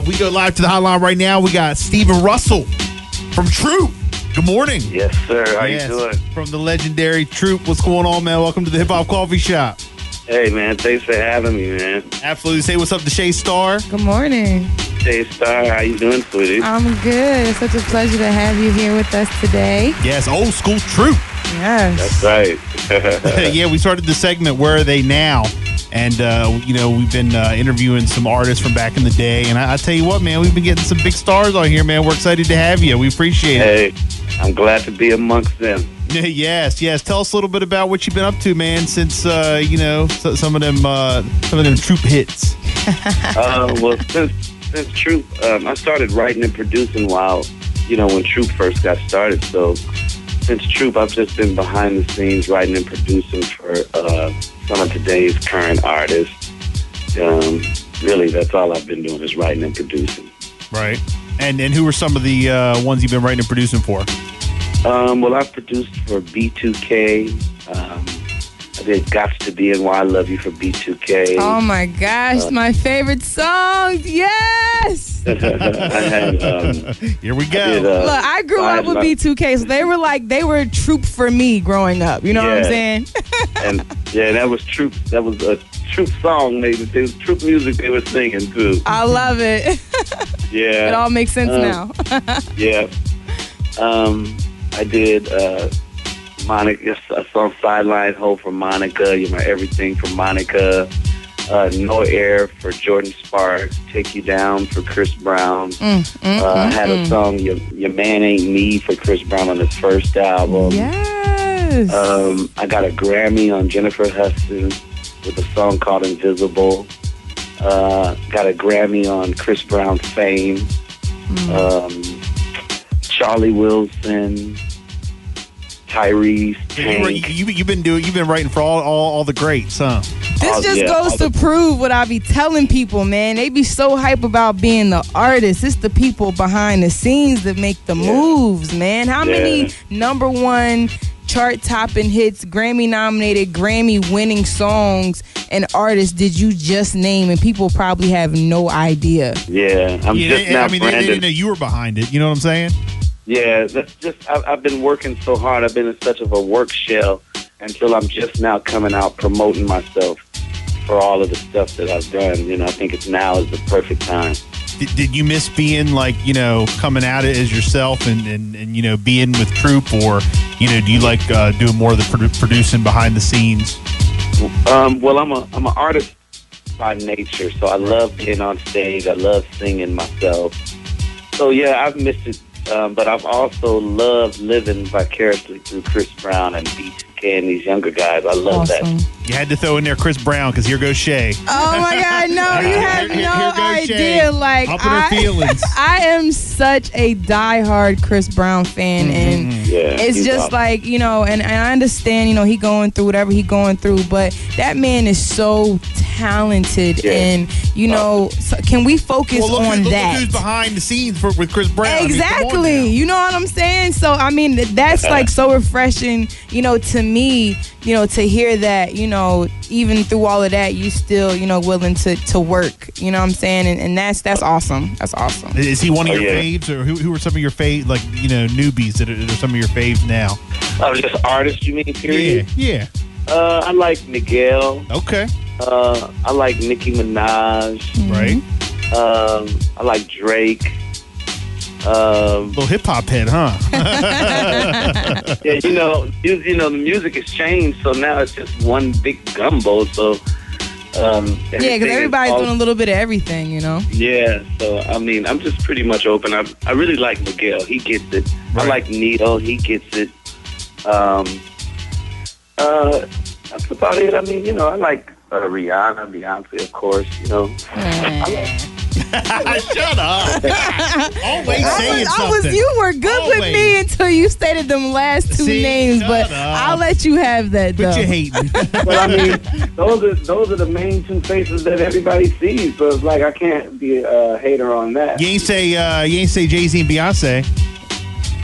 We go live to the hotline right now. We got Stephen Russell from Troop. Good morning. Yes, sir. How you doing? From the legendary Troop. What's going on, man? Welcome to the Hip Hop Coffee Shop. Hey, man. Thanks for having me, man. Absolutely. Say what's up to Shay Star. Good morning. Shay Star, how you doing, sweetie? I'm good. It's such a pleasure to have you here with us today. Yes, old school Troop. Yes. That's right. Yeah, we started the segment, Where Are They Now? And, we've been interviewing some artists from back in the day. And I tell you what, man, we've been getting some big stars on here, man. We're excited to have you. We appreciate it. Hey, I'm glad to be amongst them. Yes. Tell us a little bit about what you've been up to, man, since, some of them Troop hits. Well, since Troop, I started writing and producing when Troop first got started. So since Troop, I've just been behind the scenes writing and producing for some of today's current artists. Really, that's all I've been doing is writing and producing. Right. And who are some of the ones you've been writing and producing for? Well, I've produced for B2K. I did Gots to Be and Why I Love You for B2K. Oh, my gosh. My favorite songs. Yes. I had, Here we go. Look, I grew up with B2K, so they were Troop for me growing up. You know what I'm saying? And that was Troop. That was a Troop song. It was Troop music they were singing too. I love it. Yeah. It all makes sense now. Yeah. I did Monica, a song Sideline Hope for Monica, You're My Everything for Monica, No Air for Jordan Sparks, Take You Down for Chris Brown. I had a song, Your Man Ain't Me for Chris Brown on his first album. Yes. I got a Grammy on Jennifer Hudson with a song called Invisible. Got a Grammy on Chris Brown's Fame. Charlie Wilson, Tyrese, Tank. You've been writing for all the greats, huh? This just goes to prove what I be telling people, man. They be so hype about being the artist. It's the people behind the scenes that make the moves, man. How many number one chart-topping hits, Grammy-nominated, Grammy-winning songs and artists did you just name? And people probably have no idea. Yeah, they didn't know you were behind it. You know what I'm saying? Yeah, that's just, I've been working so hard. I've been in such of a work shell until I'm just now coming out promoting myself for all of the stuff that I've done. I think now is the perfect time. Did you miss being coming at it as yourself and being with Troop, or do you like doing more of the producing behind the scenes? Well, I'm an artist by nature, so I love being on stage. I love singing myself. So yeah, I've missed it. But I've also loved living vicariously through Chris Brown and B2K and these younger guys. I love that. You had to throw in there Chris Brown because here goes Shay. Oh my God, no, you have no idea. Shay. Like, up in her feelings. I am such a diehard Chris Brown fan, and it's just awesome. And I understand, he going through whatever he going through, but that man is so talented, and so can we focus on that? Look who's behind the scenes with Chris Brown. Exactly. You know what I'm saying? So that's so refreshing, to me, to hear that, even through all of that, you still, willing to work. You know what I'm saying? And that's awesome. That's awesome. Is he one of your faves, or who are some of your faves, newbies that are some of your faves now? Just artists, you mean, period? Yeah. I like Miguel. Okay. I like Nicki Minaj. Right. I like Drake. Little hip hop head, huh? Yeah, the music has changed, so now it's just one big gumbo. So, because everybody's doing a little bit of everything, Yeah, so I'm just pretty much open. I really like Miguel. He gets it. Right. I like Neo. He gets it. That's about it. I like Rihanna, Beyonce, of course. Shut up. Always saying something. You were good with me until you stated them last two names, but I'll let you have that, though. But you hating. But those are the main two faces that everybody sees, so it's like I can't be a hater on that. You ain't say JayZ and Beyonce.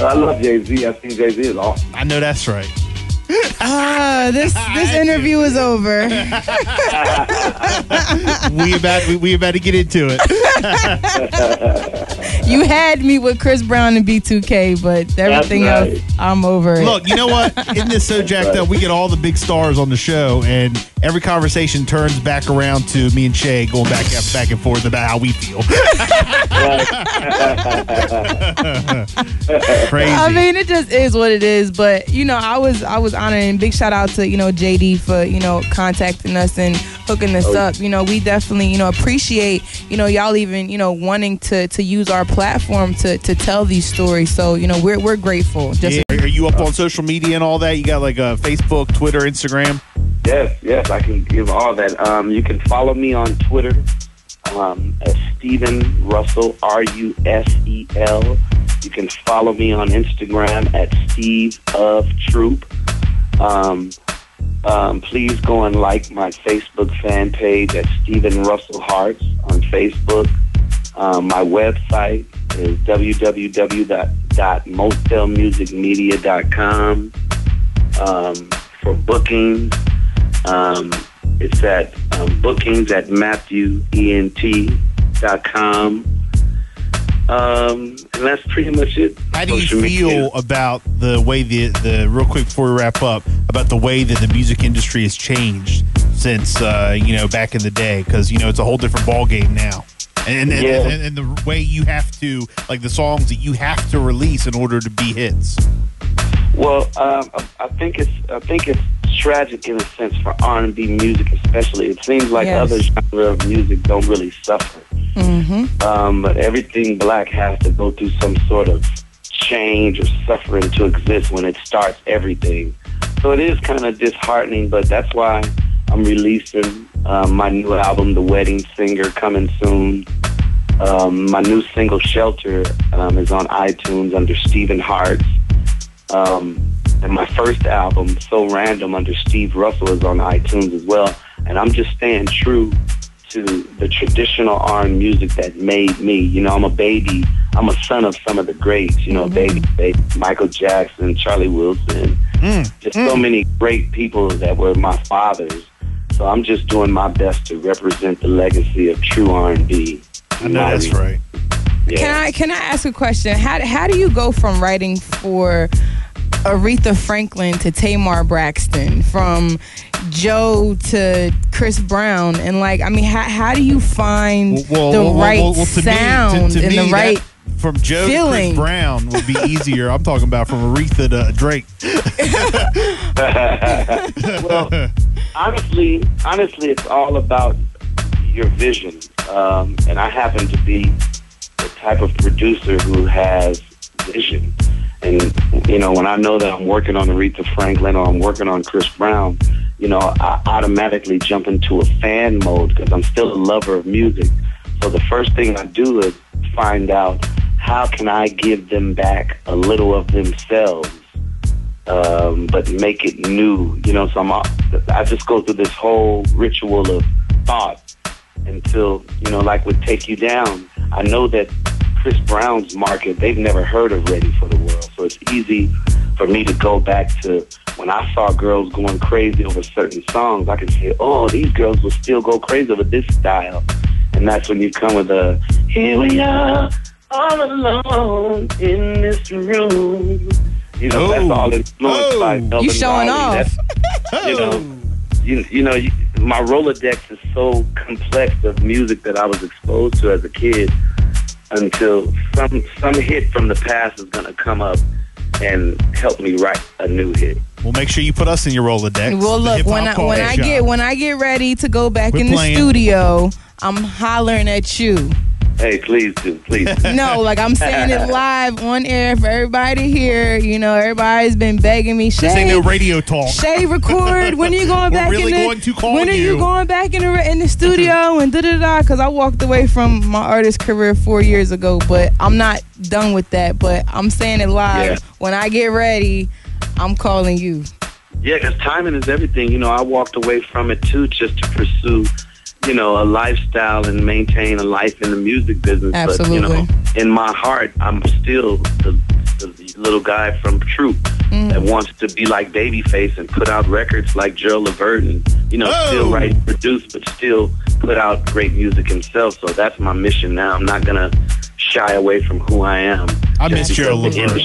I love JayZ. I think JayZ is awesome. I know that's right. This interview is over. we about to get into it. You had me with Chris Brown and B2K, but everything else, I'm over it. Look, you know what? Isn't this so jacked up? We get all the big stars on the show, and every conversation turns back around to me and Shay going back and forth about how we feel. Crazy. I mean, it just is what it is. But I was honored, and big shout out to JD for contacting us and hooking us up. We definitely appreciate y'all even wanting to use our platform to tell these stories. So we're grateful. Are you up on social media and all that? You got like a Facebook, Twitter, Instagram? Yes, I can give all that. You can follow me on Twitter at Stephen Russell, Rusel. You can follow me on Instagram at Steve of Troop. Please go and like my Facebook fan page at Stephen Russell Hearts on Facebook. My website is www.mostelmusicmedia.com. For bookings, it's at bookings at matthewent.com. And that's pretty much it. How do you feel about the way the real quick before we wrap up, about the way that the music industry has changed since back in the day? Because it's a whole different ball game now, and the way you have to, like, the songs that you have to release in order to be hits. Well, I think it's tragic in a sense for R&B music, especially. It seems like other genres of music don't really suffer. Mm-hmm. But everything black has to go through some sort of change or suffering to exist when it starts everything. So it is kind of disheartening, but that's why I'm releasing my new album, The Wedding Singer, coming soon. My new single, Shelter, is on iTunes under Stephen Hearts. And my first album, So Random, under Steve Russell, is on iTunes as well. And I'm just staying true to the traditional R&B music that made me. I'm a baby. I'm a son of some of the greats, baby, Michael Jackson, Charlie Wilson, just so many great people that were my fathers. So I'm just doing my best to represent the legacy of true R&B. I know that's right. Yeah. Can I ask a question? How do you go from writing for Aretha Franklin to Tamar Braxton, from Joe to Chris Brown, and how do you find the right sound and the right from Joe feeling? To Chris Brown would be easier. I'm talking about from Aretha to Drake. Well, honestly, it's all about your vision, and I happen to be the type of producer who has vision. And, when I know that I'm working on Aretha Franklin or I'm working on Chris Brown, I automatically jump into a fan mode because I'm still a lover of music. So the first thing I do is find out how can I give them back a little of themselves, but make it new. So I just go through this whole ritual of thought until, like with Take You Down, I know that Chris Brown's market, they've never heard of Ready for the World. So it's easy for me to go back to when I saw girls going crazy over certain songs. I can say, oh, these girls will still go crazy over this style. And that's when you come with a, here we are, all alone in this room. That's all influenced by Melvin You showing Riley. off. My Rolodex is so complex of music that I was exposed to as a kid, until some hit from the past is going to come up and help me write a new hit. Well, make sure you put us in your Rolodex. Well, look, when I get ready to go back in the studio, I'm hollering at you. Hey, please do. No, I'm saying it live on air for everybody to hear. Everybody's been begging me. Shay, this ain't no radio talk. Shay, record. When are you going back? When are you going back in the studio and da-da-da? Because I walked away from my artist career 4 years ago, but I'm not done with that. But I'm saying it live. Yeah. When I get ready, I'm calling you. Yeah, because timing is everything. I walked away from it too, just to pursue a lifestyle and maintain a life in the music business. Absolutely. But, in my heart, I'm still the little guy from Troop that wants to be like Babyface and put out records like Gerald Levert and still write, produce, but still put out great music himself. So that's my mission now. I'm not gonna shy away from who I am. I miss Gerald Levert.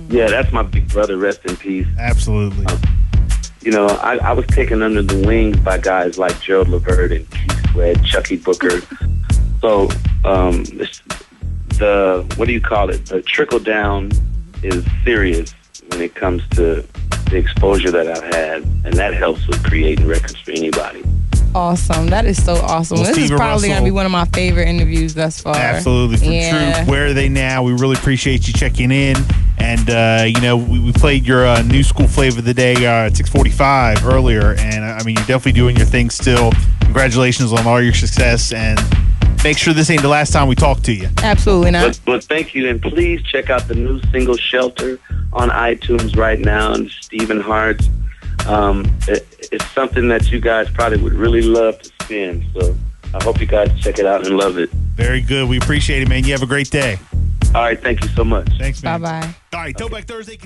Yeah, that's my big brother. Rest in peace. Absolutely. I was taken under the wings by guys like Gerald Levert and Keith Sweat, Chucky Booker. So what do you call it? The trickle down is serious when it comes to the exposure that I've had, and that helps with creating records for anybody. Awesome. That is so awesome. Well, this Stephen is probably going to be one of my favorite interviews thus far. Absolutely. From Truth, Where Are They Now? We really appreciate you checking in. And, we played your new school flavor of the day at 6:45 earlier. And, you're definitely doing your thing still. Congratulations on all your success. And make sure this ain't the last time we talk to you. Absolutely not. But thank you. And please check out the new single Shelter on iTunes right now. And Stephen Hart's. It's something that you guys probably would really love to spin. So I hope you guys check it out and love it. Very good. We appreciate it, man. You have a great day. All right. Thank you so much. Thanks, man. Bye-bye. All right. Throwback Thursday.